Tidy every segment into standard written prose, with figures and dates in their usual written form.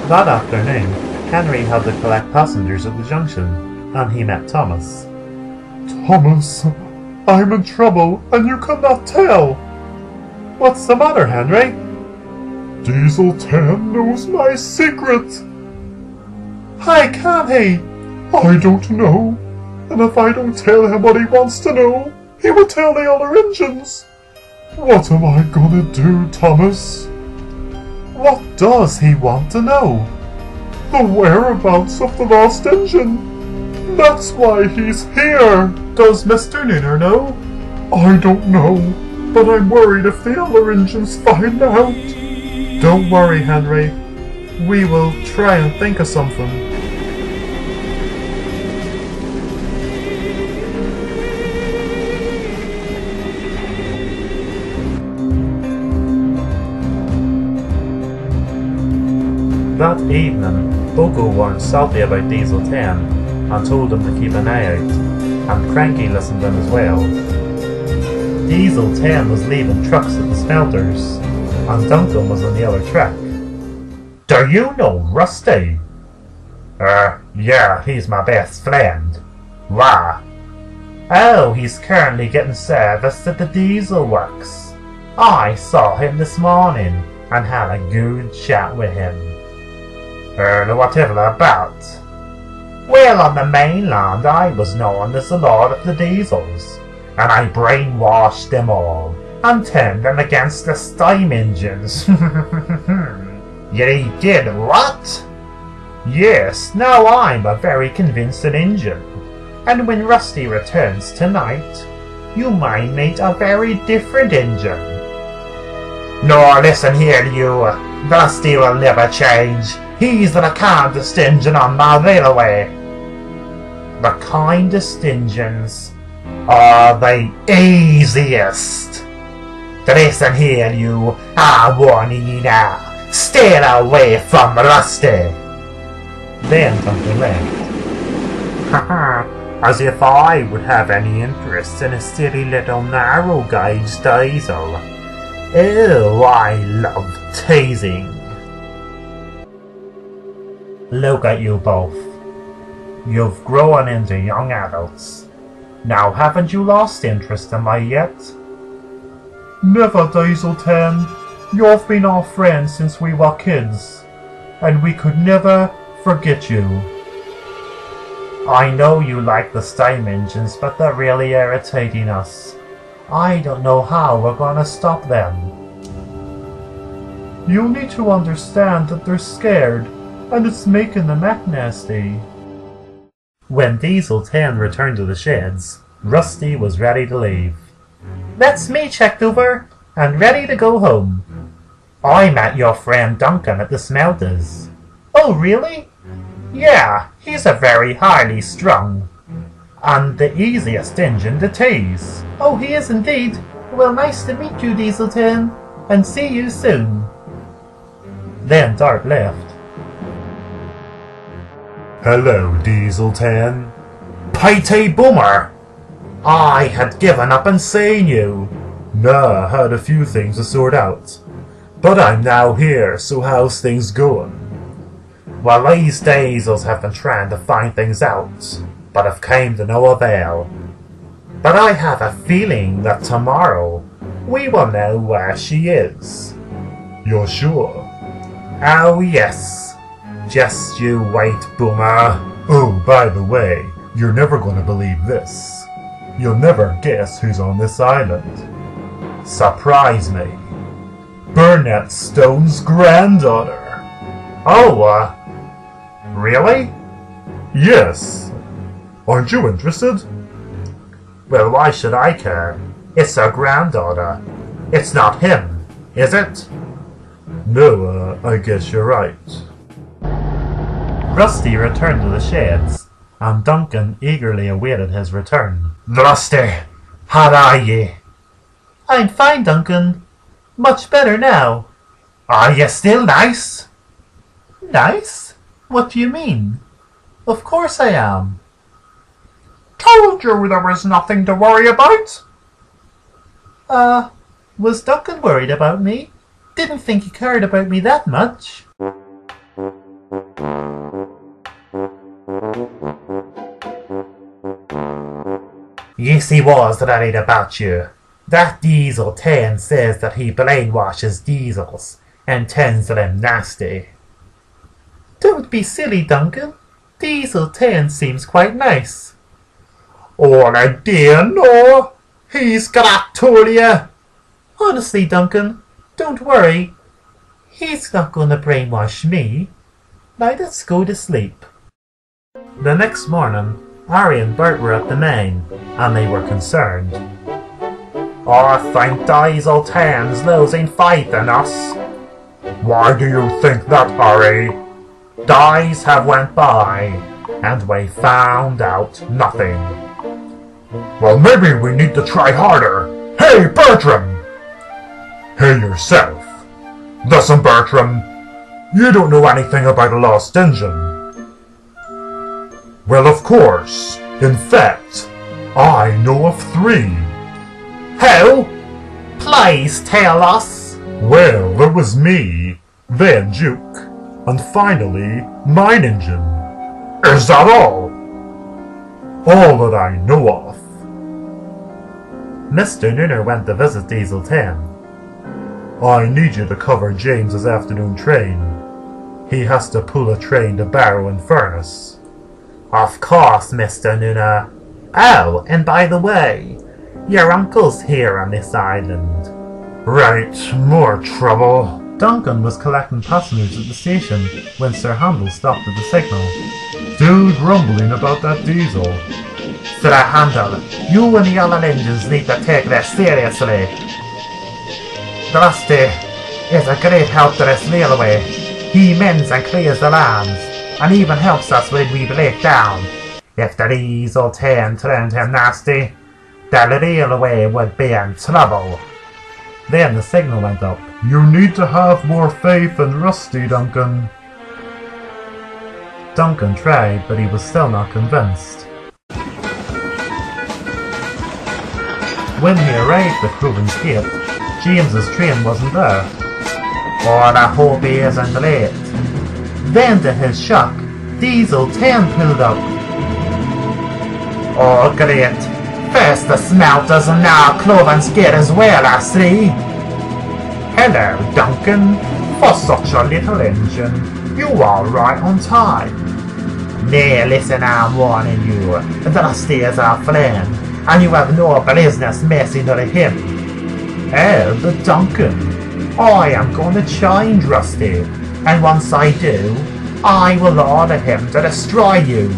That afternoon, Henry had to collect passengers at the junction, and he met Thomas. Thomas, I'm in trouble, and you cannot tell. What's the matter, Henry? Diesel 10 knows my secret. How can he? I don't know. And if I don't tell him what he wants to know, he will tell the other engines. What am I gonna do, Thomas? What does he want to know? The whereabouts of the lost engine. That's why he's here. Does Mr. Nooner know? I don't know, but I'm worried if the other engines find out. Don't worry, Henry. We will try and think of something. That evening, Bogo warned Salty about Diesel 10 and told him to keep an eye out, and Cranky listened in as well. Diesel 10 was leaving trucks at the smelters, and Duncan was on the other track. Do you know Rusty? Yeah, he's my best friend. Why? Oh, he's currently getting serviced at the diesel works. I saw him this morning and had a good chat with him. Whatever about? Well, on the mainland I was known as the Lord of the Diesels, and I brainwashed them all and turned them against the steam engines. You did what? Yes, now I'm a very convincing engine, and when Rusty returns tonight, you might meet a very different engine. No, listen here, you. Rusty will never change. He's the kindest engine on my railway. The kindest engines are the easiest. Listen here, you. I'm warning you now. Stay away from Rusty. Then Duncan left. Haha, as if I would have any interest in a silly little narrow gauge diesel. Oh, I love teasing. Look at you both. You've grown into young adults. Now haven't you lost interest in me yet? Never, Diesel 10. You've been our friends since we were kids, and we could never forget you. I know you like the steam engines, but they're really irritating us. I don't know how we're gonna stop them. You need to understand that they're scared, and it's making them act nasty. When Diesel 10 returned to the sheds, Rusty was ready to leave. That's me checked over, and ready to go home. I met your friend Duncan at the smelters. Oh, really? Yeah, he's a very highly strung, and the easiest engine to tease. Oh, he is indeed. Well, nice to meet you, Diesel 10, and see you soon. Then Dart left. Hello, Diesel 10. P.T. Boomer! I had given up on seeing you. Nah, I had a few things to sort out. But I'm now here, so how's things going? Well, these diesels have been trying to find things out, but have came to no avail. But I have a feeling that tomorrow we will know where she is. You're sure? Oh, yes. Just you wait, Boomer. Oh, by the way, you're never going to believe this. You'll never guess who's on this island. Surprise me. Burnett Stone's granddaughter. Oh, really? Yes. Aren't you interested? Well, why should I care? It's her granddaughter. It's not him, is it? No, I guess you're right. Rusty returned to the sheds, and Duncan eagerly awaited his return. Rusty, how are ye? I'm fine, Duncan. Much better now. Are you still nice? Nice? What do you mean? Of course I am. Told you there was nothing to worry about. Was Duncan worried about me? Didn't think he cared about me that much. Yes, he was right about you. That Diesel 10 says that he brainwashes diesels and turns them nasty. Don't be silly, Duncan. Diesel 10 seems quite nice. Oh, dear no! He's got to you! Honestly, Duncan, don't worry. He's not going to brainwash me. Now let's go to sleep. The next morning, Harry and Bert were at the main, and they were concerned. I think Diesel 10's losing faith in us. Why do you think that, Harry? Days have went by, and we found out nothing. Well, maybe we need to try harder. Hey, Bertram! Hey, yourself. Listen, Bertram. You don't know anything about a lost engine. Well, of course. In fact, I know of 3. Who? Please tell us. Well, there was me, then Duke, and finally, mine engine. Is that all? All that I know of. Mr. Nooner went to visit Diesel 10. I need you to cover James's afternoon train. He has to pull a train to Barrow in Furnace. Of course, Mr. Nooner. Oh, and by the way, your uncle's here on this island. Right, more trouble. Duncan was collecting passengers at the station when Sir Handel stopped at the signal. Still grumbling about that diesel. Sir Handel, you and the other engines need to take this seriously. Dusty is a great help to this railway. He mends and clears the lines, and even helps us when we break down. If the Diesel 10 turned him nasty, the railway would be in trouble. Then the signal went up. You need to have more faith in Rusty, Duncan. Duncan tried, but he was still not convinced. When he arrived at Crowlan's Gate, James's train wasn't there. Oh, I hope he isn't late. Then, to his shock, Diesel 10 pulled up. Oh, great. First the smelters and now Crowlan's Gate as well, I see. Hello, Duncan. For such a little engine, you are right on time. Nay, listen, I'm warning you. Dusty is our friend, and you have no business messing with him. Oh, but Duncan, I am going to change Rusty, and once I do, I will order him to destroy you.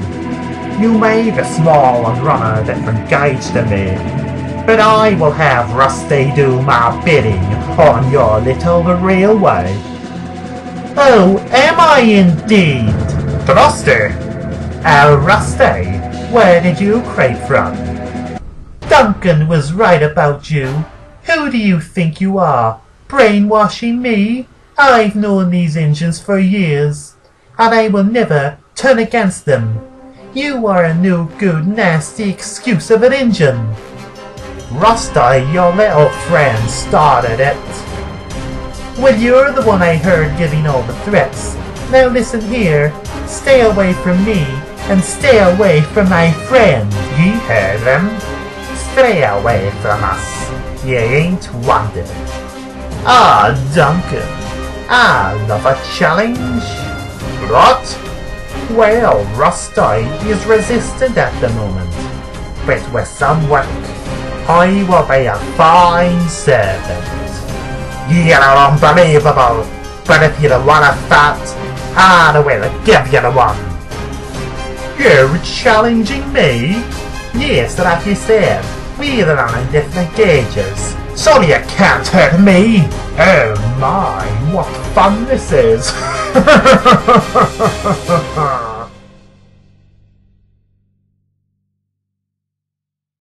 You may be small and run a different gauge to me, but I will have Rusty do my bidding on your little railway. Oh, am I indeed? Rusty! Oh, Rusty, where did you creep from? Duncan was right about you. Who do you think you are? Brainwashing me? I've known these engines for years, and I will never turn against them. You are a no good, nasty excuse of an engine. Rusty, your little friend started it. Well, you're the one I heard giving all the threats. Now listen here. Stay away from me, and stay away from my friend. You heard them? Stay away from us. You ain't wanted. Ah, Duncan. I love a challenge. What? Well, Rusty is resistant at the moment, but with some work, I will be a fine servant. You're unbelievable, but if you don't want a fat, I will give you the one. You're challenging me? Yes, like you said, we're on different gauges, so you can't hurt me. Oh my, what fun this is!